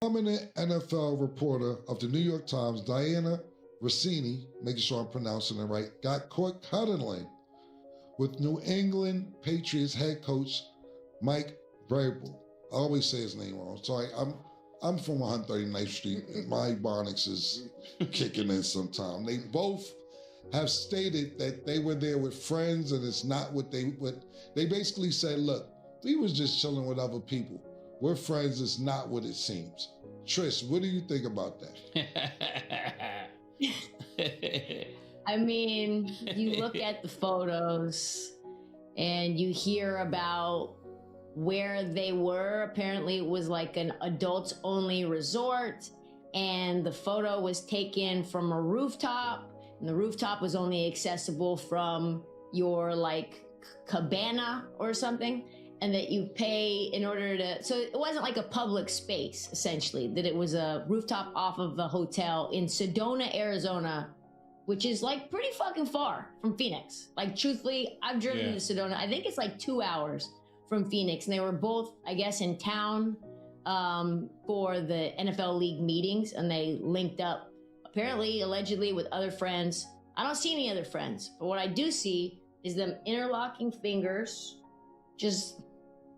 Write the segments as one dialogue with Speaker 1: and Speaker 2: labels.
Speaker 1: Prominent NFL reporter of the New York Times, Dianna Russini, making sure I'm pronouncing it right, got caught cuddling with New England Patriots head coach Mike Vrabel. I always say his name wrong. Sorry, I'm from 139th Street. And my Ebonics is kicking in sometime. They both have stated that they were there with friends, and it's not what they basically said. Look, we was just chilling with other people. We're friends. It's not what it seems. Trish, what do you think about that?
Speaker 2: I mean, you look at the photos and you hear about where they were. Apparently it was like an adults only resort, and the photo was taken from a rooftop, and the rooftop was only accessible from your like cabana or something, and that you pay in order to, so it wasn't like a public space essentially, that it was a rooftop off of the hotel in Sedona, Arizona, which is like pretty fucking far from Phoenix. Like truthfully, I've driven to Sedona. I think it's like 2 hours from Phoenix, and they were both, I guess, in town for the NFL league meetings, and they linked up, apparently, allegedly, with other friends. I don't see any other friends, but what I do see is them interlocking fingers, just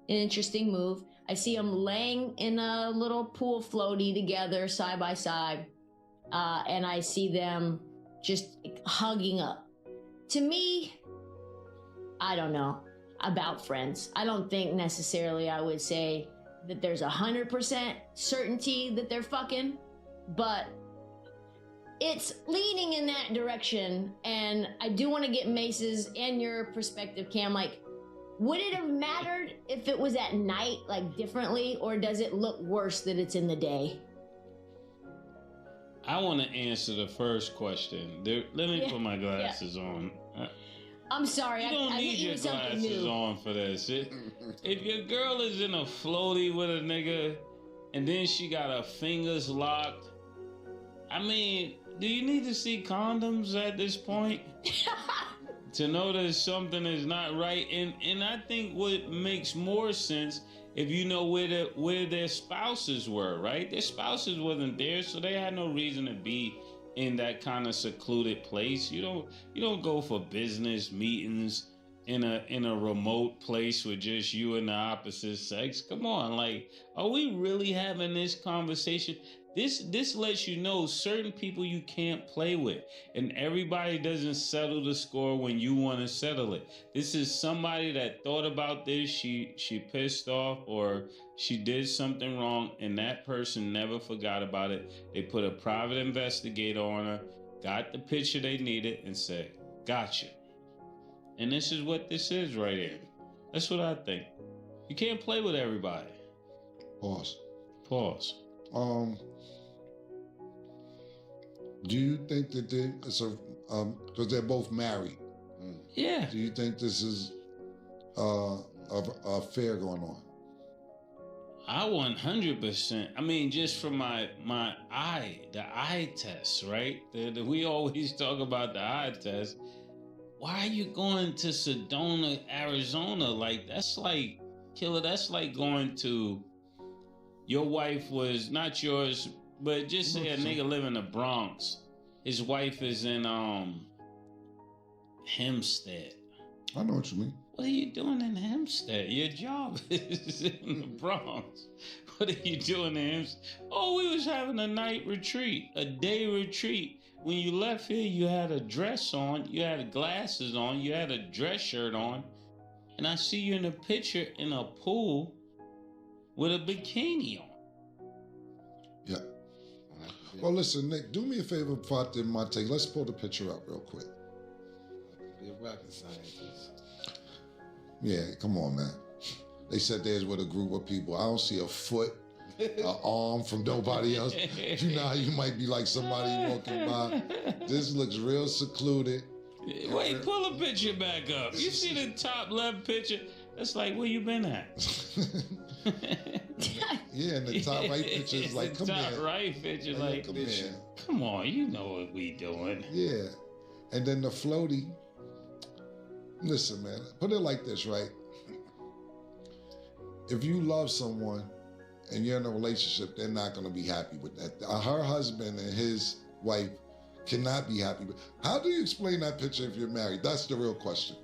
Speaker 2: an interesting move. I see them laying in a little pool floaty together, side by side, and I see them just hugging up. To me, I don't know about friends. I don't think necessarily I would say that there's 100% certainty that they're fucking, but it's leaning in that direction. And I do want to get Mace's and your perspective, Cam. Like, would it have mattered if it was at night, like differently, or does it look worse that it's in the day?
Speaker 3: I want to answer the first question. Let me put my glasses on.
Speaker 2: I'm sorry.
Speaker 3: You don't need your glasses on for this. If your girl is in a floaty with a nigga and then she got her fingers locked, I mean, do you need to see condoms at this point to know that something is not right? And I think what makes more sense if you know where their spouses were, right? Their spouses wasn't there, so they had no reason to be in that kind of secluded place. You don't go for business meetings in a remote place with just you and the opposite sex. Come on, like, are we really having this conversation? This lets you know certain people you can't play with, and everybody doesn't settle the score when you want to settle it. This is somebody that thought about this, she pissed off, or she did something wrong, and that person never forgot about it. They put a private investigator on her, got the picture they needed, and said, gotcha. And this is what this is right here. That's what I think. You can't play with everybody.
Speaker 1: Pause. Do you think that it's because they're both married?
Speaker 3: Yeah.
Speaker 1: Do you think this is a affair going on?
Speaker 3: I 100%. I mean, just from the eye test, right? We always talk about the eye test. Why are you going to Sedona, Arizona? Like, that's like, killer, that's like going to, your wife was not yours, but just say a nigga live in the Bronx. His wife is in Hempstead.
Speaker 1: I know what you mean.
Speaker 3: What are you doing in Hempstead? Your job is in the Bronx. What are you doing in Hempstead? Oh, we was having a night retreat, a day retreat. When you left here, you had a dress on, you had glasses on, you had a dress shirt on, and I see you in a picture in a pool with a bikini on.
Speaker 1: Yeah. Well, listen, Nick, do me a favor before I did my take. Let's pull the picture up real quick.
Speaker 4: Be a rocket scientist.
Speaker 1: Yeah, come on, man. They said there's with a group of people. I don't see a foot, an arm from nobody else. You know how you might be like somebody walking by. This looks real secluded.
Speaker 3: Wait, pull the picture back up. You see the top left picture? That's like, where you been at?
Speaker 1: Yeah, and the top right picture is like, come here.
Speaker 3: Top right picture, like,
Speaker 1: come here.
Speaker 3: Come on, you know what we doing.
Speaker 1: Yeah. And then the floaty. Listen, man, put it like this, right? If you love someone and you're in a relationship, they're not going to be happy with that. Her husband and his wife cannot be happy with. How do you explain that picture if you're married? That's the real question.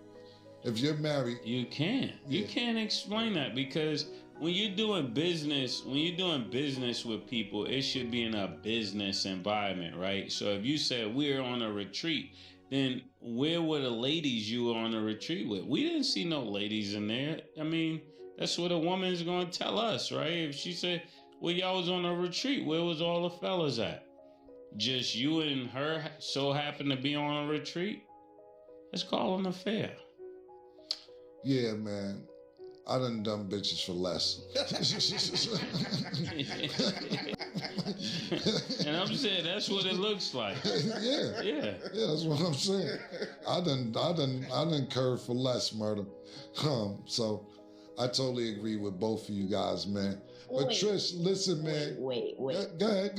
Speaker 1: If you're married,
Speaker 3: you can't.
Speaker 1: Yeah.
Speaker 3: You can't explain that, because when you're doing business with people, it should be in a business environment, right? So if you said we're on a retreat, then where were the ladies you were on a retreat with? We didn't see no ladies in there. I mean, that's what a woman's going to tell us, right? If she said, well, y'all was on a retreat, where was all the fellas at? Just you and her so happen to be on a retreat? Let's call an affair.
Speaker 1: yeah, man, I done bitches for less.
Speaker 3: And I'm saying that's what it looks like.
Speaker 1: Yeah, that's what I'm saying. I done curved for less, murder. So I totally agree with both of you guys, man. But
Speaker 2: Wait.
Speaker 1: Trish, listen, man.
Speaker 2: Wait.
Speaker 1: Go ahead.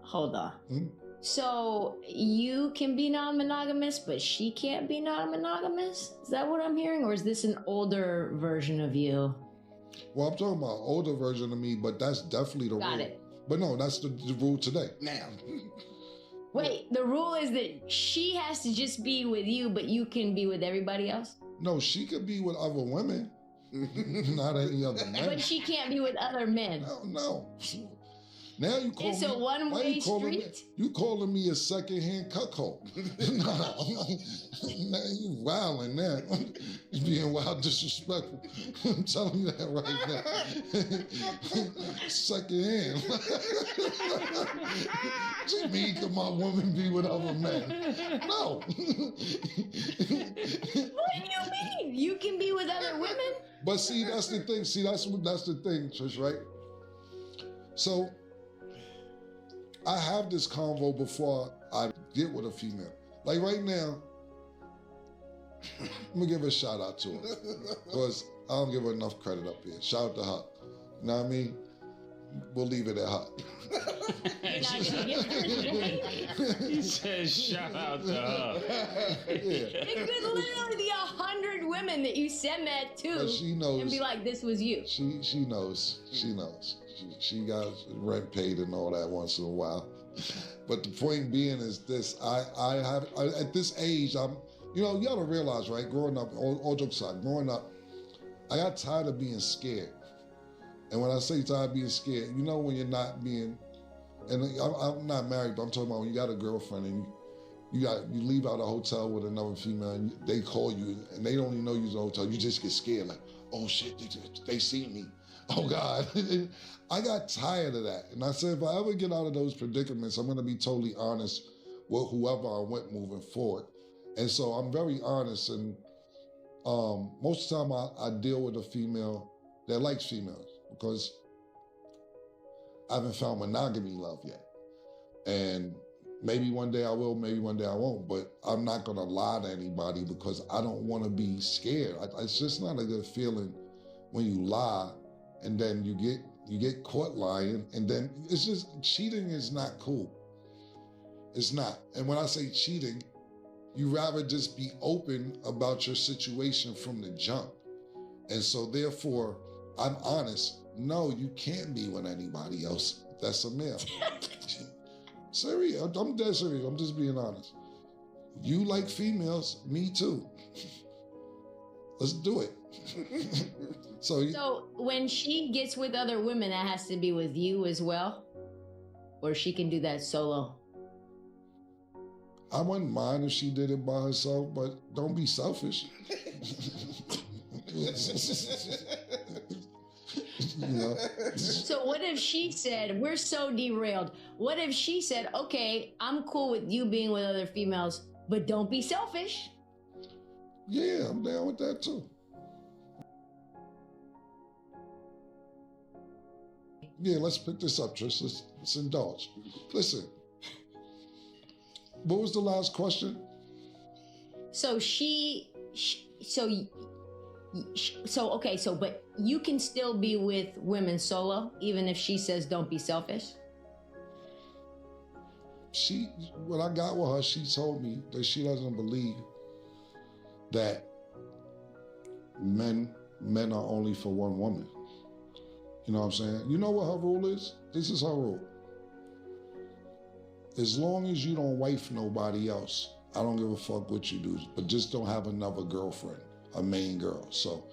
Speaker 2: Hold on.
Speaker 1: Hmm?
Speaker 2: So you can be non-monogamous, but she can't be non-monogamous? Is that what I'm hearing? Or is this an older version of you?
Speaker 1: Well, I'm talking about older version of me, but that's definitely the rule.
Speaker 2: Got it.
Speaker 1: But no, that's the rule today.
Speaker 4: Now.
Speaker 2: Wait, the rule is that she has to just be with you, but you can be with everybody else?
Speaker 1: No, she could be with other women, not any other men.
Speaker 2: But she can't be with other men.
Speaker 1: No. Now you call
Speaker 2: It's
Speaker 1: me,
Speaker 2: a one-way street?
Speaker 1: You calling me a secondhand cuckold? Now you wilding now. You being wild disrespectful. I'm telling you that right now. Secondhand. What you mean can my woman be with other men? No.
Speaker 2: What do you mean? You can be with other women?
Speaker 1: But see, that's the thing. See, that's the thing, Trish, right? So I have this convo before I get with a female. Like right now, I'm gonna give a shout out to her because I don't give her enough credit up here. Shout out to her. You know what I mean? We'll leave it at her.
Speaker 2: You're not gonna give her the name?
Speaker 3: He says shout out to her.
Speaker 1: Yeah.
Speaker 2: It could literally be 100 women that you send that to,
Speaker 1: But she knows.
Speaker 2: and be like, "This was you."
Speaker 1: She knows. She knows. She got rent paid and all that once in a while. But the point being is this: I have at this age, you gotta realize, right? Growing up, all jokes aside, growing up, I got tired of being scared. And when I say tired of being scared, when you're not being, and I'm not married, but I'm talking about when you got a girlfriend and you leave out a hotel with another female and they call you and they don't even know you're in a hotel. You just get scared, like, oh shit, they see me. Oh God. I got tired of that. And I said, if I ever get out of those predicaments, I'm gonna be totally honest with whoever I went moving forward. And so I'm very honest, and most of the time I deal with a female that likes females because I haven't found monogamy love yet. And maybe one day I will, maybe one day I won't, but I'm not gonna lie to anybody because I don't wanna be scared. It's just not a good feeling when you lie and then you get caught lying, and then it's just, cheating is not cool. It's not. And when I say cheating, you rather just be open about your situation from the jump. And so therefore, I'm honest. No, you can't be with anybody else that's a male. Serious, I'm dead serious. I'm just being honest. You like females, me too. Let's do it. So
Speaker 2: when she gets with other women, that has to be with you as well? Or she can do that solo?
Speaker 1: I wouldn't mind if she did it by herself, but don't be selfish.
Speaker 2: So what if she said, we're so derailed. What if she said, okay, I'm cool with you being with other females, but don't be selfish?
Speaker 1: Yeah, I'm down with that too. Yeah, let's pick this up, Trish. Let's indulge. Listen, what was the last question?
Speaker 2: So but you can still be with women solo, even if she says don't be selfish?
Speaker 1: When I got with her, she told me that she doesn't believe that men are only for one woman. You know what I'm saying? You know what her rule is? This is her rule. As long as you don't wife nobody else, I don't give a fuck what you do, but just don't have another girlfriend, a main girl. So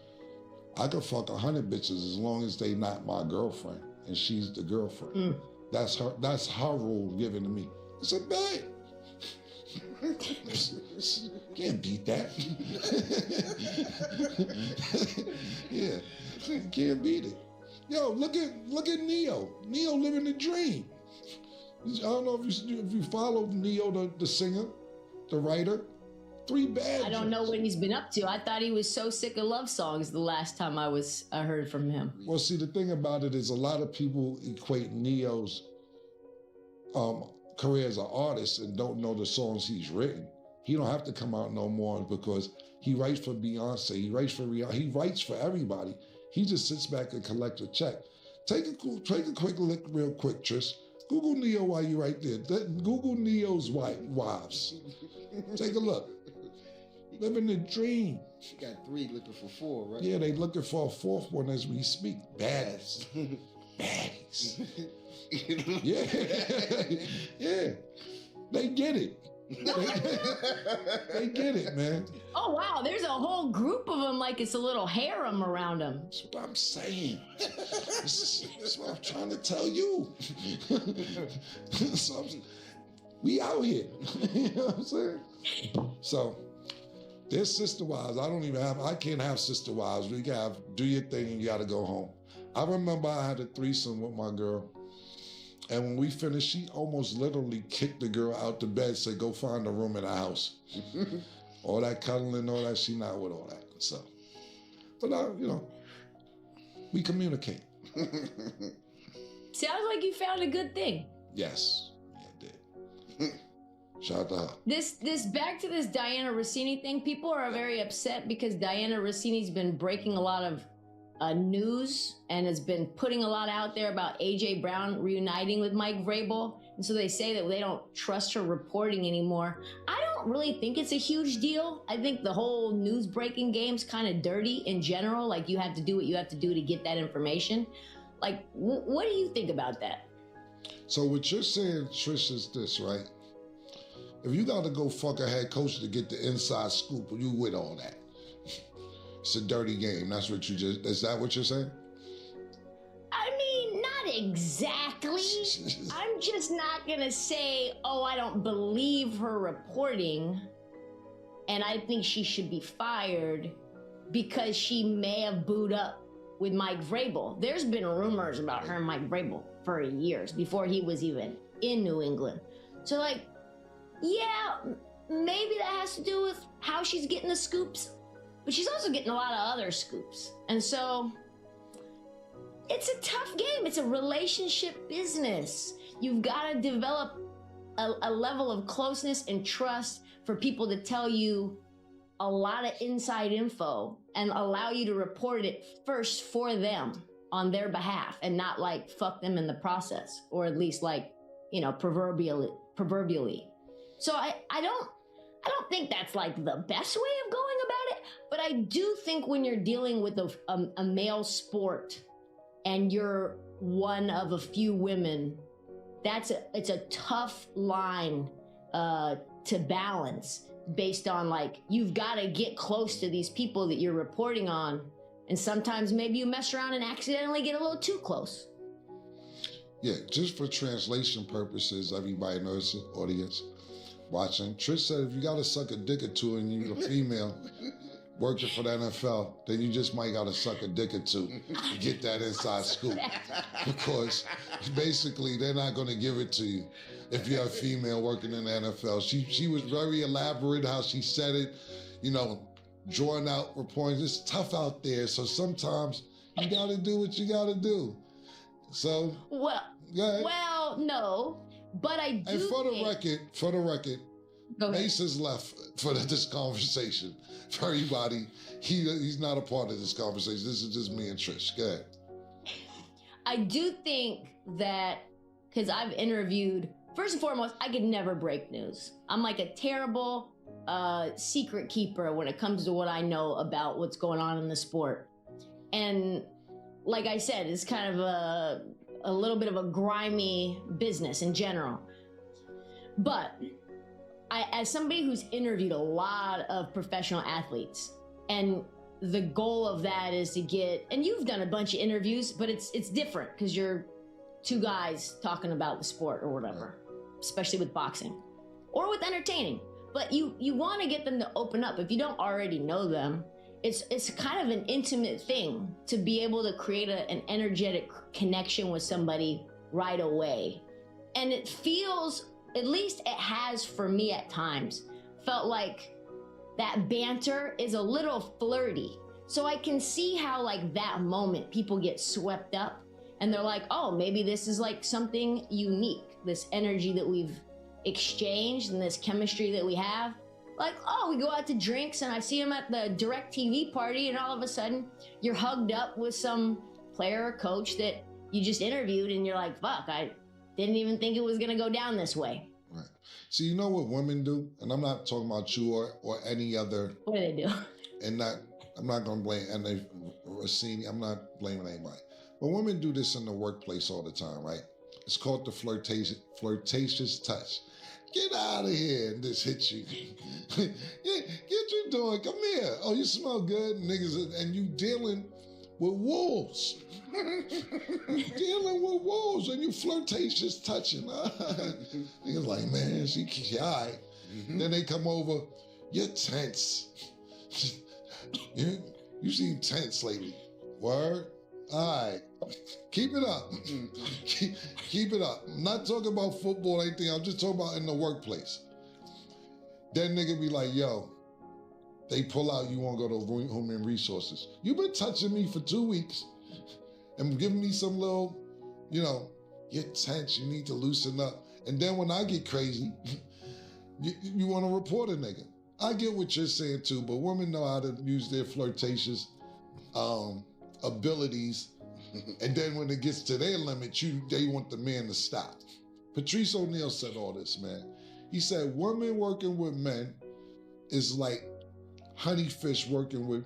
Speaker 1: I could fuck 100 bitches as long as they not my girlfriend and she's the girlfriend. That's her rule given to me. It's a bad. Can't beat that. Yeah, can't beat it. Yo, look at Neo. Neo living the dream. I don't know if you follow Neo, the singer, the writer. 3 bad.
Speaker 2: I don't know what he's been up to. I thought he was so sick of love songs the last time I heard from him.
Speaker 1: Well, see, the thing about it is a lot of people equate Neo's career as an artist and don't know the songs he's written. He don't have to come out no more because he writes for Beyonce, he writes for Rihanna, he writes for everybody. He just sits back and collects a check. Take a quick look real quick, Trish. Google Neo while you're right there. Google Neo's wives. Take a look. Living the dream.
Speaker 4: She got 3 looking for 4, right?
Speaker 1: Yeah, they looking for a 4th one as we speak. Baddies. Baddies. Yeah. Yeah. They get it. They get it, man.
Speaker 2: Oh, wow. There's a whole group of them like it's a little harem around them.
Speaker 1: That's what I'm saying. That's what I'm trying to tell you. So we out here. You know what I'm saying? So there's sister wives. I can't have sister wives. We can have, do your thing and you gotta go home. I remember I had a threesome with my girl. And when we finished, she almost literally kicked the girl out the bed, said, go find a room in the house. All that cuddling, all that, she not with all that. So, but we communicate.
Speaker 2: Sounds like you found a good thing.
Speaker 1: Yes, yeah, I did. Shout out to her.
Speaker 2: This back to this Dianna Russini thing. People are very upset because Dianna Russini's been breaking a lot of news and has been putting a lot out there about AJ Brown reuniting with Mike Vrabel. And so they say that they don't trust her reporting anymore. I don't really think it's a huge deal. I think the whole news breaking game's kind of dirty in general. Like, you have to do what you have to do to get that information. Like, what do you think about that?
Speaker 1: So what you're saying, Trish, is this, right? If you got to go fuck a head coach to get the inside scoop, you with all that. It's a dirty game. Is that what you're saying?
Speaker 2: I mean, not exactly. I'm just not gonna say, oh, I don't believe her reporting and I think she should be fired because she may have booed up with Mike Vrabel. There's been rumors about her and Mike Vrabel for years before he was even in New England. So, like, yeah, maybe that has to do with how she's getting the scoops. But she's also getting a lot of other scoops. And so it's a tough game. It's a relationship business. You've got to develop a level of closeness and trust for people to tell you a lot of inside info and allow you to report it first for them on their behalf and not like fuck them in the process, or at least like, proverbially. So I don't think that's like the best way of going about it, but I do think when you're dealing with a male sport and you're one of a few women, it's a tough line to balance based on, like, you've got to get close to these people that you're reporting on, and sometimes maybe you mess around and accidentally get a little too close.
Speaker 1: Yeah, just for translation purposes, everybody knows, audience watching, Trish said if you got to suck a dick or two and you're a female working for the NFL, then you just might got to suck a dick or two to get that inside scoop. Because basically they're not going to give it to you if you're a female working in the NFL. She was very elaborate how she said it, drawing out reporting. It's tough out there, so sometimes you got to do what you got to do. So,
Speaker 2: well, no. But I do.
Speaker 1: And for the record, Mace is left for this conversation. For everybody, he's not a part of this conversation. This is just me and Trish. Go ahead.
Speaker 2: I do think that, because I've interviewed, first and foremost, I could never break news. I'm like a terrible secret keeper when it comes to what I know about what's going on in the sport. And like I said, it's kind of a little bit of a grimy business in general. But as somebody who's interviewed a lot of professional athletes, and the goal of that is to get, and you've done a bunch of interviews, but it's different because you're two guys talking about the sport or whatever, especially with boxing or with entertaining. But you want to get them to open up. If you don't already know them, it's kind of an intimate thing to be able to create an energetic connection with somebody right away. And it feels, at least it has for me at times, felt like that banter is a little flirty. So I can see how like that moment people get swept up and they're like, oh, maybe this is like something unique, this energy that we've exchanged and this chemistry that we have. Like, oh, we go out to drinks and I see him at the DirecTV party and all of a sudden you're hugged up with some player or coach that you just interviewed and you're like, fuck, I didn't even think it was gonna go down this way.
Speaker 1: Right. So you know what women do? And I'm not talking about you or any other.
Speaker 2: What do they do?
Speaker 1: And I'm not gonna blame Dianna Russini, I'm not blaming anybody. But women do this in the workplace all the time, right? It's called the flirtatious touch. Get out of here and just hit you. Get you doing, come here. Oh, you smell good, niggas, and you dealing with wolves. You dealing with wolves and you flirtatious touching. Niggas like, man, she all right. Then they come over, you're tense. You seem tense lately. Word? All right. Keep it up. Keep it up. I'm not talking about football or anything. I'm just talking about in the workplace. That nigga be like, yo, they pull out, you want to go to human resources. You been touching me for 2 weeks and giving me some little, you're tense, you need to loosen up. And then when I get crazy, you want to report a nigga. I get what you're saying too, but women know how to use their flirtatious abilities. And then when it gets to their limit, they want the man to stop. Patrice O'Neal said all this, man. He said, women working with men is like honeyfish working with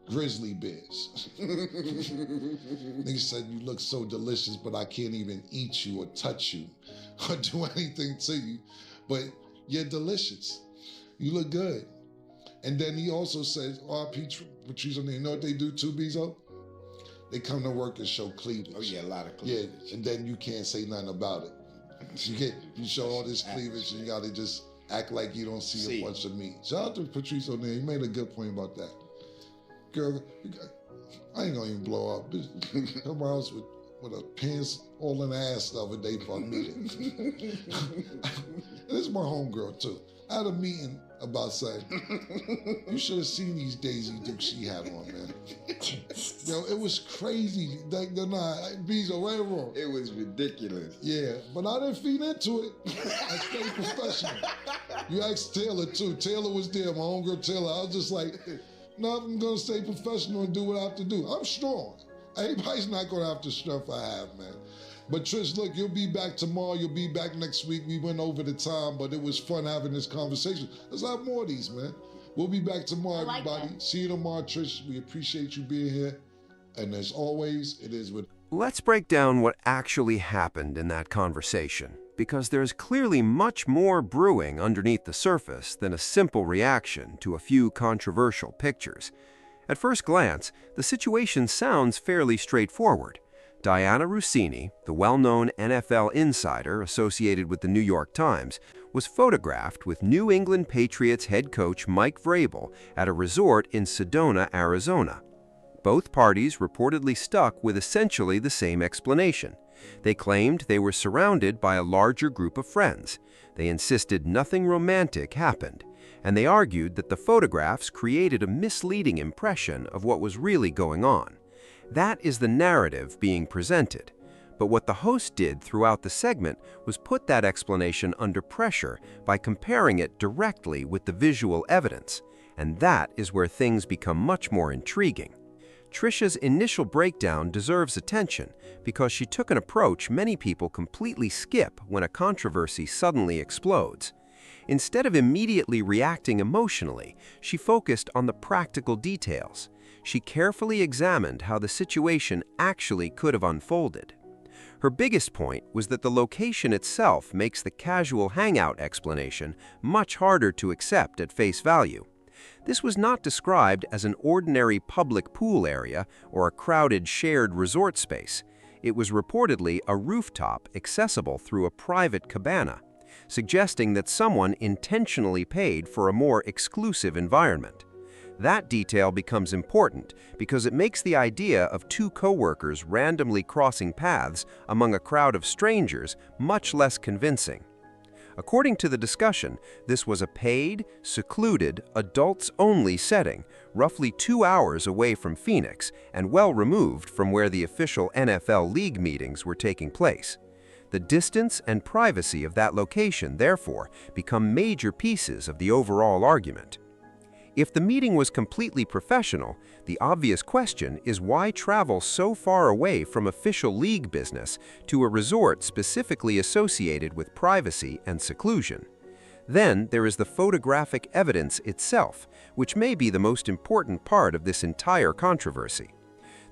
Speaker 1: grizzly bears. Nigga said, you look so delicious, but I can't even eat you or touch you or do anything to you. But you're delicious. You look good. And then he also said, Patrice O'Neal, you know what they do too, Bezo? They come to work and show cleavage.
Speaker 4: Oh yeah, a lot of cleavage.
Speaker 1: Yeah, and then you can't say nothing about it. You show all this cleavage and you gotta just act like you don't see a bunch of meat. Shout out to Patrice O'Neal, he made a good point about that. Girl, I ain't gonna even blow up. Come around with a pants all in the ass the other day for a meeting. This is my homegirl too. I had a meeting about saying, you should have seen these Daisy Dukes she had on, man. Yo, it was crazy. Bezo, right or wrong?
Speaker 4: It was ridiculous.
Speaker 1: Yeah, but I didn't feed into it. I stayed professional. You asked Taylor too. Taylor was there, my homegirl Taylor. I was just like, no, I'm gonna stay professional and do what I have to do. I'm strong. Everybody's not gonna have the strength I have, man. But Trish, look, you'll be back tomorrow. You'll be back next week. We went over the time, but it was fun having this conversation. Let's have more of these, man. We'll be back tomorrow, everybody. See you tomorrow, Trish. We appreciate you being here. And as always, it is with...
Speaker 5: Let's break down what actually happened in that conversation, because there's clearly much more brewing underneath the surface than a simple reaction to a few controversial pictures. At first glance, the situation sounds fairly straightforward. Dianna Russini, the well-known NFL insider associated with the New York Times, was photographed with New England Patriots head coach Mike Vrabel at a resort in Sedona, Arizona. Both parties reportedly stuck with essentially the same explanation. They claimed they were surrounded by a larger group of friends. They insisted nothing romantic happened, and they argued that the photographs created a misleading impression of what was really going on. That is the narrative being presented. But what the host did throughout the segment was put that explanation under pressure by comparing it directly with the visual evidence. And that is where things become much more intriguing. Trisha's initial breakdown deserves attention because she took an approach many people completely skip when a controversy suddenly explodes. Instead of immediately reacting emotionally, she focused on the practical details. she carefully examined how the situation actually could have unfolded. Her biggest point was that the location itself makes the casual hangout explanation much harder to accept at face value. This was not described as an ordinary public pool area or a crowded shared resort space. It was reportedly a rooftop accessible through a private cabana, suggesting that someone intentionally paid for a more exclusive environment. That detail becomes important because it makes the idea of two coworkers randomly crossing paths among a crowd of strangers much less convincing. According to the discussion, this was a paid, secluded, adults-only setting, roughly 2 hours away from Phoenix and well removed from where the official NFL league meetings were taking place. The distance and privacy of that location, therefore, become major pieces of the overall argument. If the meeting was completely professional, the obvious question is why travel so far away from official league business to a resort specifically associated with privacy and seclusion? Then there is the photographic evidence itself, which may be the most important part of this entire controversy.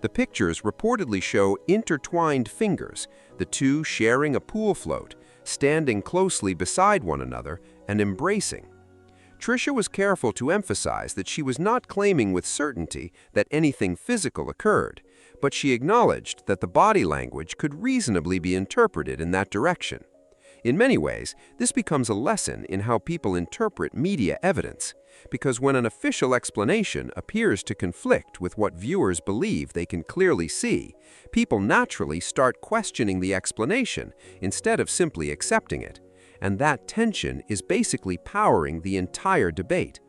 Speaker 5: The pictures reportedly show intertwined fingers, the two sharing a pool float, standing closely beside one another and embracing. Tricia was careful to emphasize that she was not claiming with certainty that anything physical occurred, but she acknowledged that the body language could reasonably be interpreted in that direction. In many ways, this becomes a lesson in how people interpret media evidence, because when an official explanation appears to conflict with what viewers believe they can clearly see, people naturally start questioning the explanation instead of simply accepting it. And that tension is basically powering the entire debate.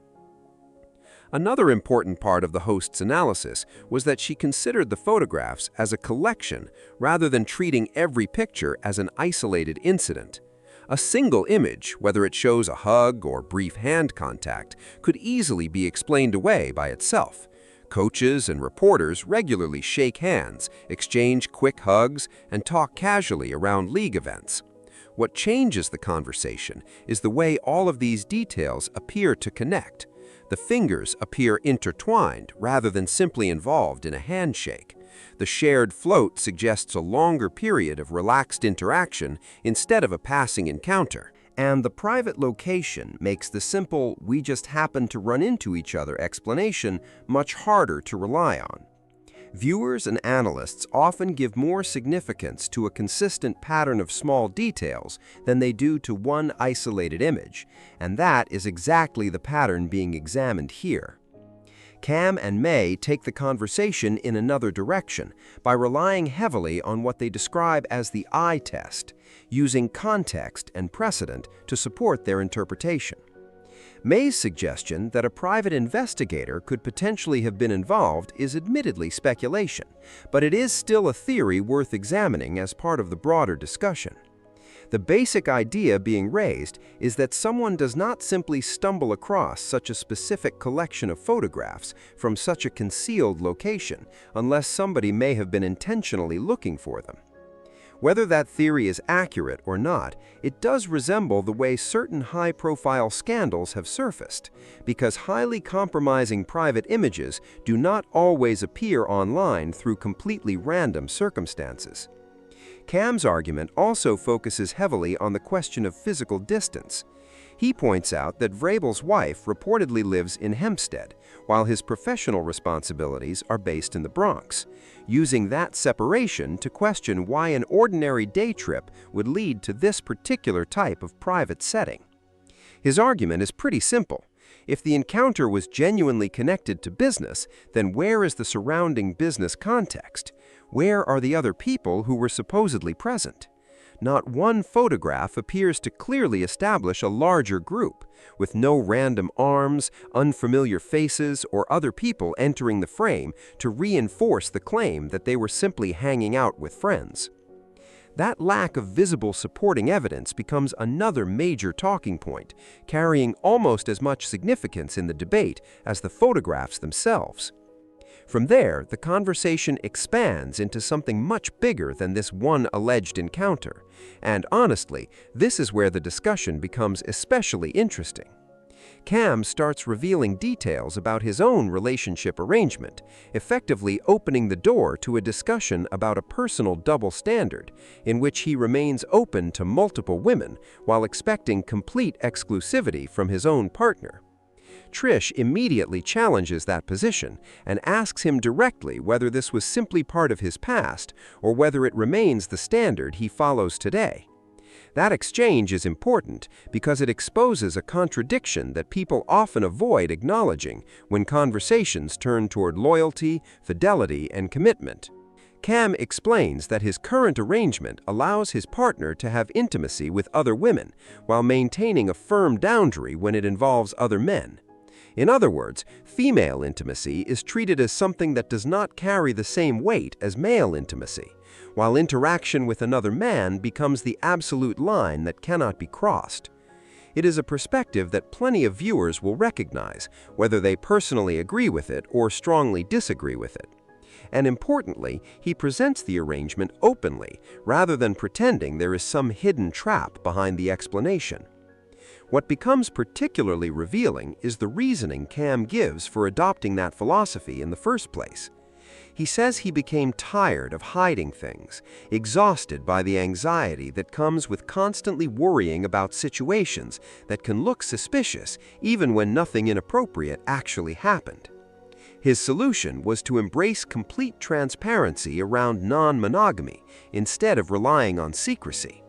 Speaker 5: Another important part of the host's analysis was that she considered the photographs as a collection rather than treating every picture as an isolated incident. A single image, whether it shows a hug or brief hand contact, could easily be explained away by itself. Coaches and reporters regularly shake hands, exchange quick hugs, and talk casually around league events. What changes the conversation is the way all of these details appear to connect. The fingers appear intertwined rather than simply involved in a handshake. The shared float suggests a longer period of relaxed interaction instead of a passing encounter. And the private location makes the simple "we just happened to run into each other" explanation much harder to rely on. Viewers and analysts often give more significance to a consistent pattern of small details than they do to one isolated image, and that is exactly the pattern being examined here. Cam and May take the conversation in another direction by relying heavily on what they describe as the eye test, using context and precedent to support their interpretation. May's suggestion that a private investigator could potentially have been involved is admittedly speculation, but it is still a theory worth examining as part of the broader discussion. The basic idea being raised is that someone does not simply stumble across such a specific collection of photographs from such a concealed location unless somebody may have been intentionally looking for them. Whether that theory is accurate or not, it does resemble the way certain high-profile scandals have surfaced, because highly compromising private images do not always appear online through completely random circumstances. Cam's argument also focuses heavily on the question of physical distance. He points out that Vrabel's wife reportedly lives in Hempstead, while his professional responsibilities are based in the Bronx, using that separation to question why an ordinary day trip would lead to this particular type of private setting. His argument is pretty simple. If the encounter was genuinely connected to business, then where is the surrounding business context? Where are the other people who were supposedly present? Not one photograph appears to clearly establish a larger group, with no random arms, unfamiliar faces, or other people entering the frame to reinforce the claim that they were simply hanging out with friends. That lack of visible supporting evidence becomes another major talking point, carrying almost as much significance in the debate as the photographs themselves. From there, the conversation expands into something much bigger than this one alleged encounter, and honestly, this is where the discussion becomes especially interesting. Cam starts revealing details about his own relationship arrangement, effectively opening the door to a discussion about a personal double standard, in which he remains open to multiple women while expecting complete exclusivity from his own partner. Trish immediately challenges that position and asks him directly whether this was simply part of his past or whether it remains the standard he follows today. That exchange is important because it exposes a contradiction that people often avoid acknowledging when conversations turn toward loyalty, fidelity, and commitment. Cam explains that his current arrangement allows his partner to have intimacy with other women while maintaining a firm boundary when it involves other men. In other words, female intimacy is treated as something that does not carry the same weight as male intimacy, while interaction with another man becomes the absolute line that cannot be crossed. It is a perspective that plenty of viewers will recognize, whether they personally agree with it or strongly disagree with it. And importantly, he presents the arrangement openly, rather than pretending there is some hidden trap behind the explanation. What becomes particularly revealing is the reasoning Cam gives for adopting that philosophy in the first place. He says he became tired of hiding things, exhausted by the anxiety that comes with constantly worrying about situations that can look suspicious even when nothing inappropriate actually happened. His solution was to embrace complete transparency around non-monogamy instead of relying on secrecy.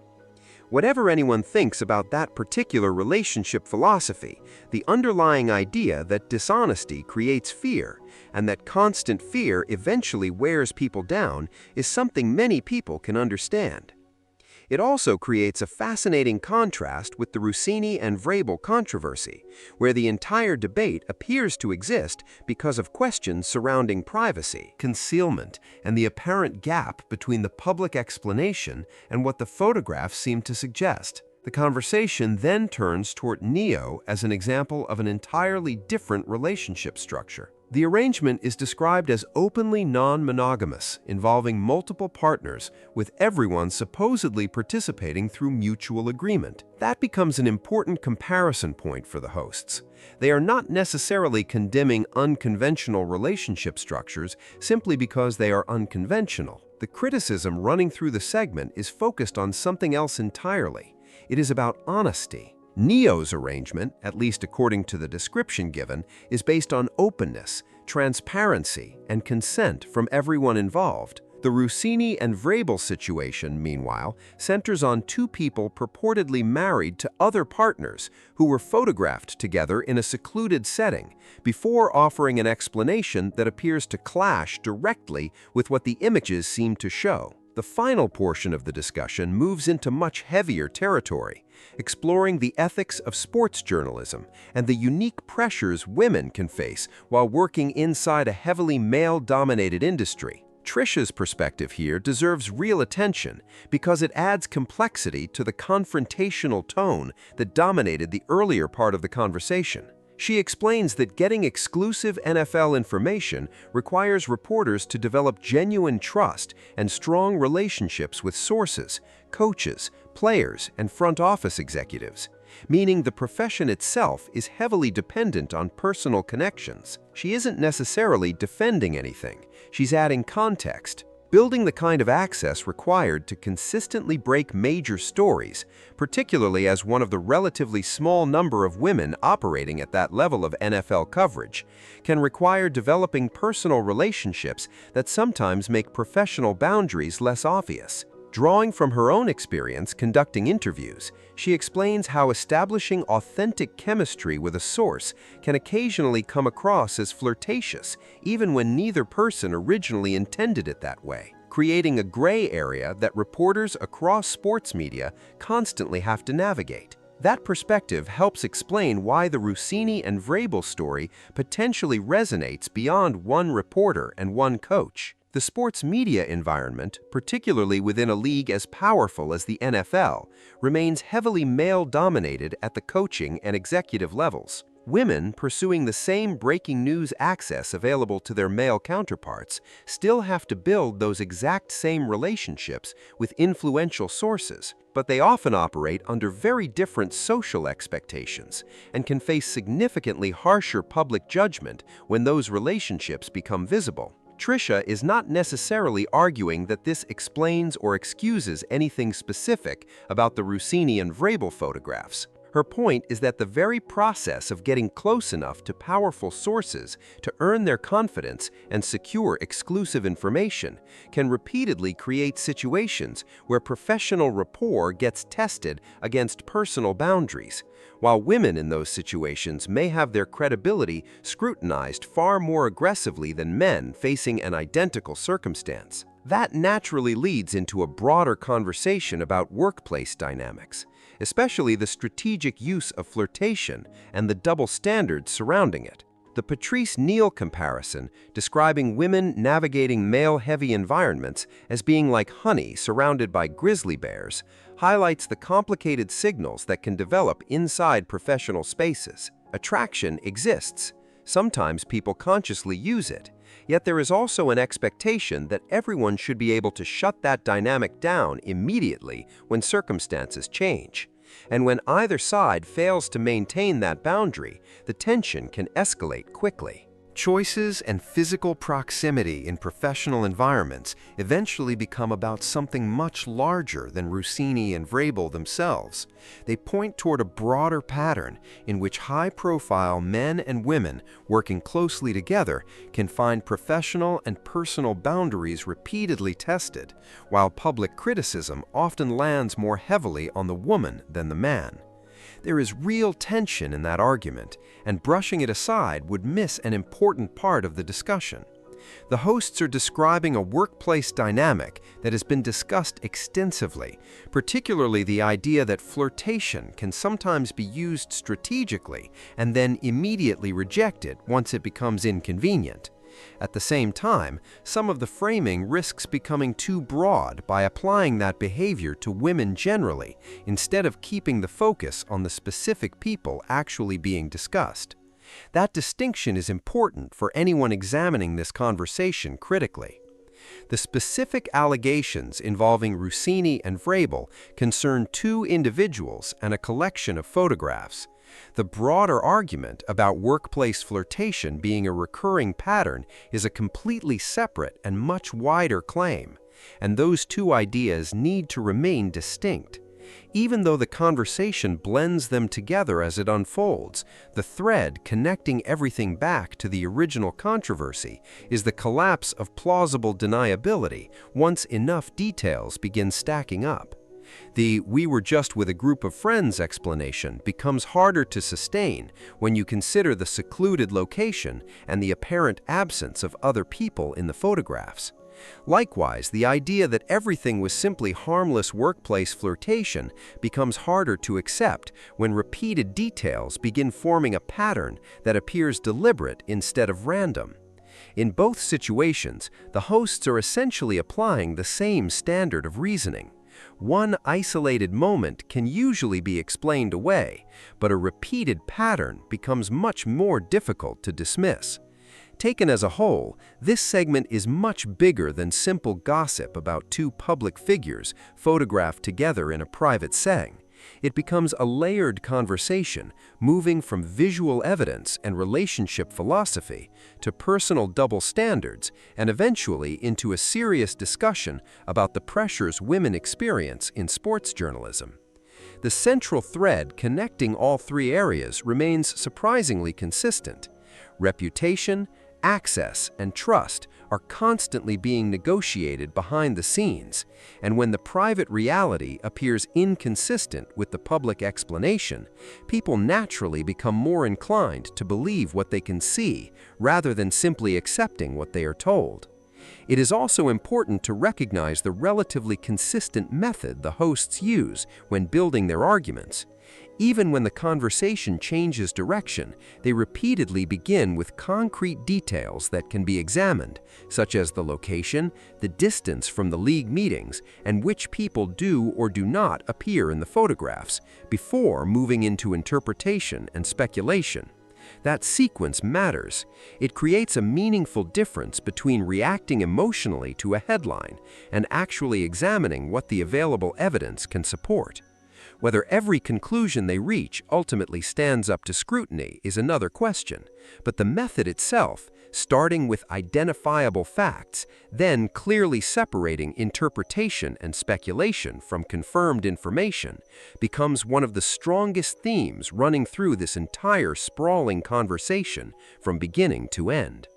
Speaker 5: Whatever anyone thinks about that particular relationship philosophy, the underlying idea that dishonesty creates fear and that constant fear eventually wears people down is something many people can understand. It also creates a fascinating contrast with the Russini and Vrabel controversy, where the entire debate appears to exist because of questions surrounding privacy, concealment, and the apparent gap between the public explanation and what the photographs seem to suggest. The conversation then turns toward Neo as an example of an entirely different relationship structure. The arrangement is described as openly non-monogamous, involving multiple partners, with everyone supposedly participating through mutual agreement. That becomes an important comparison point for the hosts. They are not necessarily condemning unconventional relationship structures simply because they are unconventional. The criticism running through the segment is focused on something else entirely. It is about honesty. Neo's arrangement, at least according to the description given, is based on openness, transparency, and consent from everyone involved. The Russini and Vrabel situation, meanwhile, centers on two people purportedly married to other partners who were photographed together in a secluded setting before offering an explanation that appears to clash directly with what the images seem to show. The final portion of the discussion moves into much heavier territory, exploring the ethics of sports journalism and the unique pressures women can face while working inside a heavily male-dominated industry. Trish's perspective here deserves real attention because it adds complexity to the confrontational tone that dominated the earlier part of the conversation. She explains that getting exclusive NFL information requires reporters to develop genuine trust and strong relationships with sources, coaches, players, and front office executives, meaning the profession itself is heavily dependent on personal connections. She isn't necessarily defending anything. She's adding context, building the kind of access required to consistently break major stories, particularly as one of the relatively small number of women operating at that level of NFL coverage, can require developing personal relationships that sometimes make professional boundaries less obvious. Drawing from her own experience conducting interviews, she explains how establishing authentic chemistry with a source can occasionally come across as flirtatious, even when neither person originally intended it that way, creating a gray area that reporters across sports media constantly have to navigate. That perspective helps explain why the Russini and Vrabel story potentially resonates beyond one reporter and one coach. The sports media environment, particularly within a league as powerful as the NFL, remains heavily male-dominated at the coaching and executive levels. Women pursuing the same breaking news access available to their male counterparts still have to build those exact same relationships with influential sources. but they often operate under very different social expectations and can face significantly harsher public judgment when those relationships become visible. Trisha is not necessarily arguing that this explains or excuses anything specific about the Russini and Vrabel photographs. Her point is that the very process of getting close enough to powerful sources to earn their confidence and secure exclusive information can repeatedly create situations where professional rapport gets tested against personal boundaries, while women in those situations may have their credibility scrutinized far more aggressively than men facing an identical circumstance. That naturally leads into a broader conversation about workplace dynamics, especially the strategic use of flirtation and the double standards surrounding it. The Patrice Neal comparison, describing women navigating male-heavy environments as being like honey surrounded by grizzly bears, highlights the complicated signals that can develop inside professional spaces. Attraction exists. Sometimes people consciously use it. Yet there is also an expectation that everyone should be able to shut that dynamic down immediately when circumstances change. And when either side fails to maintain that boundary, the tension can escalate quickly. Choices and physical proximity in professional environments eventually become about something much larger than Russini and Vrabel themselves. They point toward a broader pattern in which high-profile men and women working closely together can find professional and personal boundaries repeatedly tested, while public criticism often lands more heavily on the woman than the man. There is real tension in that argument, and brushing it aside would miss an important part of the discussion. The hosts are describing a workplace dynamic that has been discussed extensively, particularly the idea that flirtation can sometimes be used strategically and then immediately rejected once it becomes inconvenient. At the same time, some of the framing risks becoming too broad by applying that behavior to women generally, instead of keeping the focus on the specific people actually being discussed. That distinction is important for anyone examining this conversation critically. The specific allegations involving Russini and Vrabel concern two individuals and a collection of photographs. The broader argument about workplace flirtation being a recurring pattern is a completely separate and much wider claim, and those two ideas need to remain distinct. Even though the conversation blends them together as it unfolds, the thread connecting everything back to the original controversy is the collapse of plausible deniability once enough details begin stacking up. The "we were just with a group of friends" explanation becomes harder to sustain when you consider the secluded location and the apparent absence of other people in the photographs. Likewise, the idea that everything was simply harmless workplace flirtation becomes harder to accept when repeated details begin forming a pattern that appears deliberate instead of random. In both situations, the hosts are essentially applying the same standard of reasoning. One isolated moment can usually be explained away, but a repeated pattern becomes much more difficult to dismiss. Taken as a whole, this segment is much bigger than simple gossip about two public figures photographed together in a private setting. It becomes a layered conversation, moving from visual evidence and relationship philosophy to personal double standards, and eventually into a serious discussion about the pressures women experience in sports journalism. The central thread connecting all three areas remains surprisingly consistent. Reputation, access, and trust are constantly being negotiated behind the scenes, and when the private reality appears inconsistent with the public explanation, people naturally become more inclined to believe what they can see rather than simply accepting what they are told. It is also important to recognize the relatively consistent method the hosts use when building their arguments. Even when the conversation changes direction, they repeatedly begin with concrete details that can be examined, such as the location, the distance from the league meetings, and which people do or do not appear in the photographs, before moving into interpretation and speculation. That sequence matters. It creates a meaningful difference between reacting emotionally to a headline and actually examining what the available evidence can support. Whether every conclusion they reach ultimately stands up to scrutiny is another question, but the method itself, starting with identifiable facts, then clearly separating interpretation and speculation from confirmed information, becomes one of the strongest themes running through this entire sprawling conversation from beginning to end.